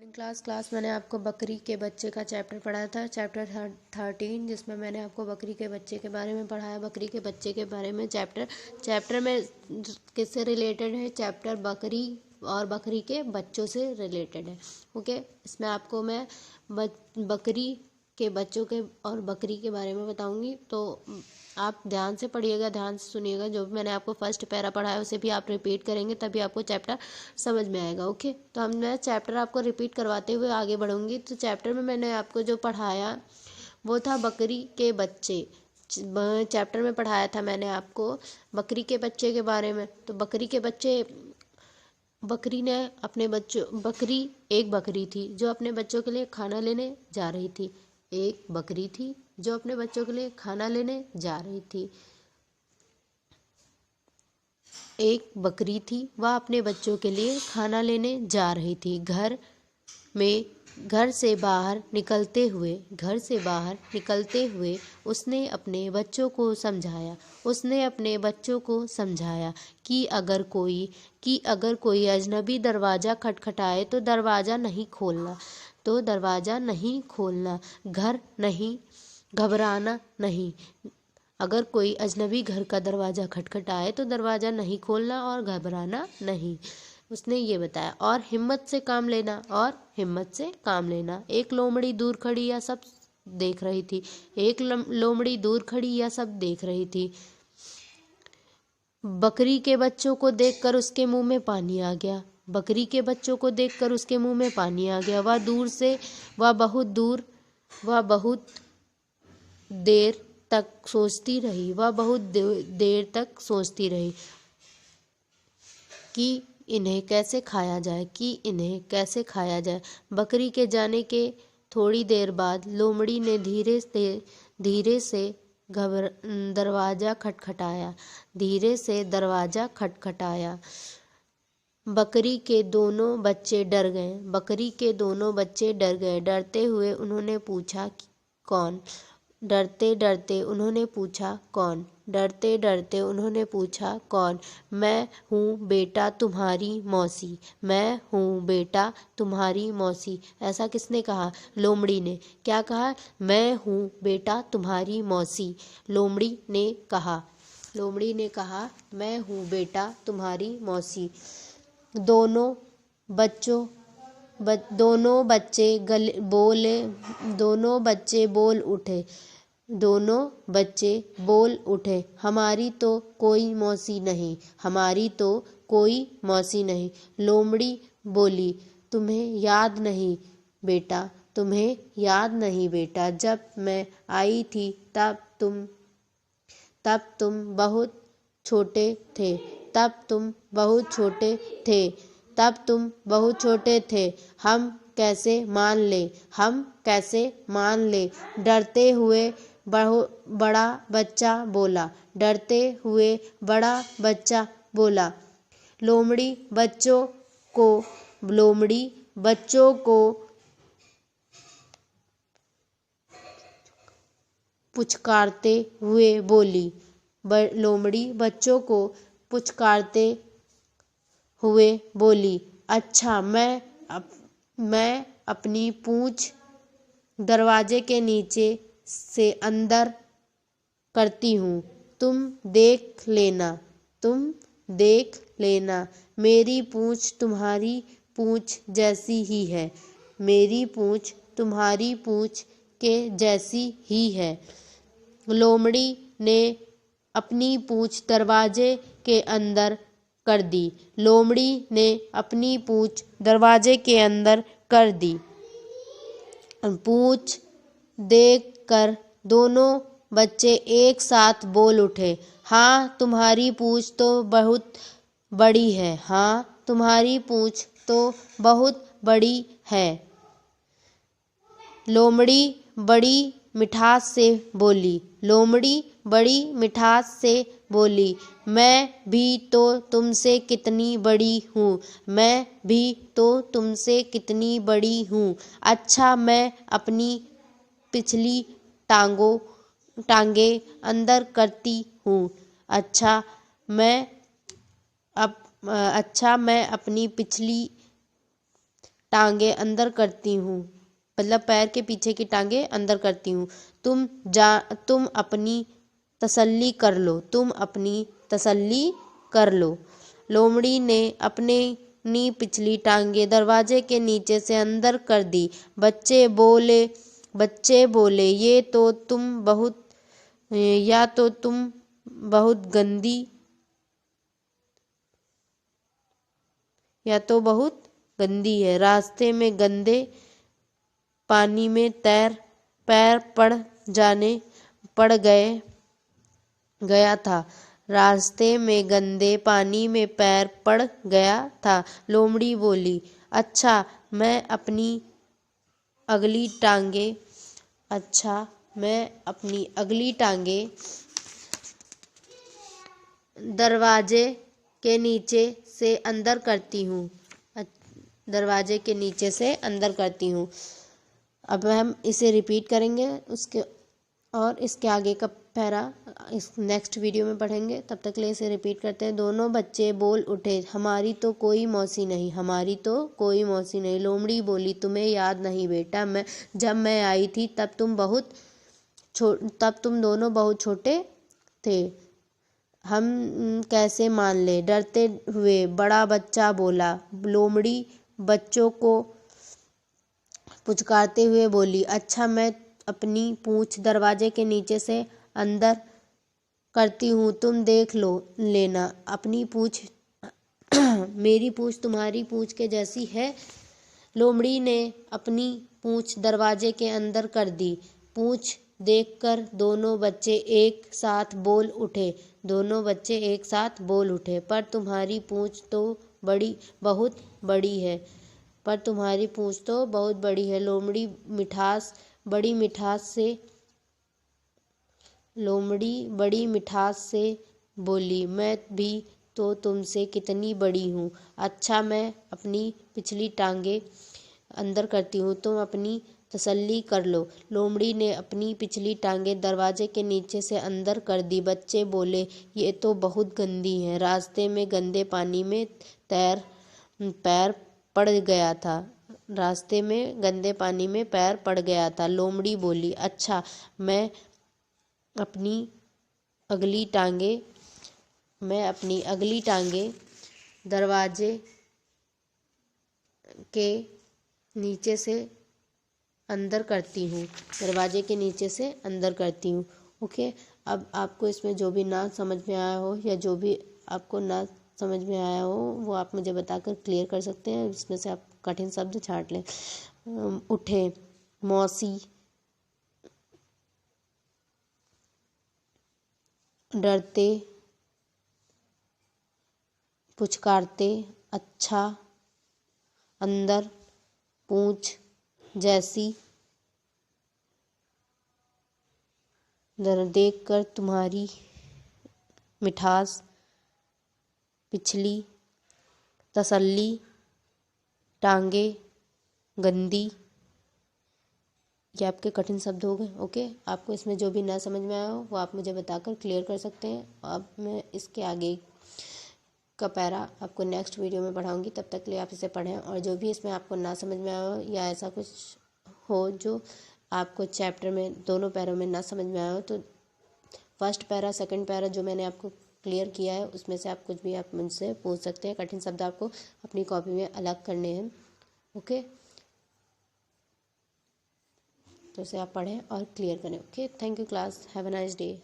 Morning class मैंने आपको बकरी के बच्चे का चैप्टर पढ़ाया था, चैप्टर 13, जिसमें मैंने आपको बकरी के बच्चे के बारे में पढ़ाया। बकरी के बच्चे के बारे में चैप्टर में किससे रिलेटेड है? चैप्टर बकरी और बकरी के बच्चों से रिलेटेड है। ओके, इसमें आपको मैं बकरी के बच्चों के और बकरी के बारे में बताऊंगी, तो आप ध्यान से पढ़िएगा, ध्यान से सुनिएगा। जो भी मैंने आपको फर्स्ट पैरा पढ़ाया उसे भी आप रिपीट करेंगे, तभी आपको चैप्टर समझ में आएगा। ओके, तो मैं चैप्टर आपको रिपीट करवाते हुए आगे बढ़ूंगी। तो चैप्टर में मैंने आपको जो पढ़ाया वो था बकरी के बच्चे। चैप्टर में पढ़ाया था मैंने आपको बकरी के बच्चे के बारे में। तो बकरी के बच्चे, बकरी ने अपने बच्चों बकरी एक बकरी थी जो अपने बच्चों के लिए खाना लेने जा रही थी। एक बकरी थी जो अपने बच्चों के लिए खाना लेने जा रही थी। एक बकरी थी, वह अपने बच्चों के लिए खाना लेने जा रही थी। घर से बाहर निकलते हुए उसने अपने बच्चों को समझाया कि अगर कोई अजनबी दरवाज़ा खटखटाए तो दरवाज़ा नहीं खोलना, घबराना नहीं। अगर कोई अजनबी घर का दरवाज़ा खटखटाए तो दरवाज़ा नहीं खोलना और घबराना नहीं, उसने ये बताया। और हिम्मत से काम लेना। एक लोमड़ी दूर खड़ी या सब देख रही थी। बकरी के बच्चों को देखकर उसके मुंह में पानी आ गया। वह बहुत देर तक सोचती रही कि इन्हें कैसे खाया जाए। बकरी के जाने के थोड़ी देर बाद लोमड़ी ने धीरे से दरवाज़ा खटखटाया। बकरी के दोनों बच्चे डर गए। डरते उन्होंने पूछा कौन? मैं हूँ बेटा तुम्हारी मौसी। ऐसा किसने कहा? लोमड़ी ने। क्या कहा? मैं हूँ बेटा तुम्हारी मौसी। लोमड़ी ने कहा मैं हूँ बेटा तुम्हारी मौसी। दोनों बच्चे बोल उठे, हमारी तो कोई मौसी नहीं। लोमड़ी बोली, तुम्हें याद नहीं बेटा, जब मैं आई थी तब तुम बहुत छोटे थे। हम कैसे मान ले? डरते हुए बड़ा बच्चा बोला। लोमड़ी बच्चों को पुचकारते हुए बोली, अच्छा, मैं अपनी पूंछ दरवाजे के नीचे से अंदर करती हूँ, तुम देख लेना। मेरी पूंछ तुम्हारी पूंछ जैसी ही है। लोमड़ी ने अपनी पूंछ दरवाजे के अंदर कर दी। पूंछ देख कर दोनों बच्चे एक साथ बोल उठे, हाँ, तुम्हारी पूंछ तो बहुत बड़ी है। लोमड़ी बड़ी मिठास से बोली, मैं भी तो तुमसे कितनी बड़ी हूँ। अच्छा, मैं अपनी पिछली टांगे अंदर करती हूँ। अच्छा, मैं अपनी पिछली टांगे अंदर करती हूँ, मतलब पैर के पीछे की टांगे अंदर करती हूँ। तुम अपनी तसल्ली कर लो, तुम अपनी तसल्ली कर लो। लोमड़ी ने अपनी पिछली टांगे दरवाजे के नीचे से अंदर कर दी। बच्चे बोले ये तो तुम बहुत गंदी है। रास्ते में गंदे पानी में पैर पड़ गया था। रास्ते में गंदे पानी में पैर पड़ गया था। लोमड़ी बोली, अच्छा मैं अपनी अगली टांगे दरवाजे के नीचे से अंदर करती हूँ। दरवाजे के नीचे से अंदर करती हूँ। अब हम इसे रिपीट करेंगे और इसके आगे का पैरा इस नेक्स्ट वीडियो में पढ़ेंगे। तब तक के लिए इसे रिपीट करते हैं। दोनों बच्चे बोल उठे, हमारी तो कोई मौसी नहीं। लोमड़ी बोली, तुम्हें याद नहीं बेटा, जब मैं आई थी तब तुम दोनों बहुत छोटे थे। हम कैसे मान ले, डरते हुए बड़ा बच्चा बोला। लोमड़ी बच्चों को पुचकारते हुए बोली, अच्छा मैं अपनी पूंछ दरवाजे के नीचे से अंदर करती हूँ, तुम देख लेना। अपनी पूंछ मेरी पूंछ तुम्हारी पूंछ के जैसी है। लोमड़ी ने अपनी पूंछ दरवाजे के अंदर कर दी। पूंछ देखकर दोनों बच्चे एक साथ बोल उठे, पर तुम्हारी पूंछ तो बहुत बड़ी है। लोमड़ी बड़ी मिठास से बोली, मैं भी तो तुमसे कितनी बड़ी हूँ। अच्छा मैं अपनी पिछली टांगे अंदर करती हूँ, तुम अपनी तसल्ली कर लो। लोमड़ी ने अपनी पिछली टांगे दरवाजे के नीचे से अंदर कर दी। बच्चे बोले, ये तो बहुत गंदी है। रास्ते में गंदे पानी में पैर पड़ गया था। लोमड़ी बोली, अच्छा मैं अपनी अगली टांगे दरवाजे के नीचे से अंदर करती हूँ। ओके, अब आपको इसमें जो भी ना समझ में आया हो या जो भी आपको ना समझ में आया हो वो आप मुझे बताकर क्लियर कर सकते हैं। इसमें से आप कठिन शब्द छांट लें। उठे, मौसी, डरते, पुचकारते, अच्छा, अंदर, पूंछ जैसी, देखकर तुम्हारी मिठास, पिछली, तसल्ली, टांगे, गंदी। ये आपके कठिन शब्द हो गए। ओके, आपको इसमें जो भी ना समझ में आया हो वो आप मुझे बताकर क्लियर कर सकते हैं। अब मैं इसके आगे का पैरा आपको नेक्स्ट वीडियो में पढ़ाऊंगी। तब तक के लिए आप इसे पढ़ें, और जो भी इसमें आपको ना समझ में आया हो या ऐसा कुछ हो जो आपको चैप्टर में दोनों पैरों में ना समझ में आया हो, तो फर्स्ट पैरा सेकंड पैरा जो मैंने आपको क्लियर किया है उसमें से आप कुछ भी आप मुझसे पूछ सकते हैं। कठिन शब्द आपको अपनी कॉपी में अलग करने हैं। ओके, तो इसे आप पढ़ें और क्लियर करें। Okay, thank you class, have a nice day.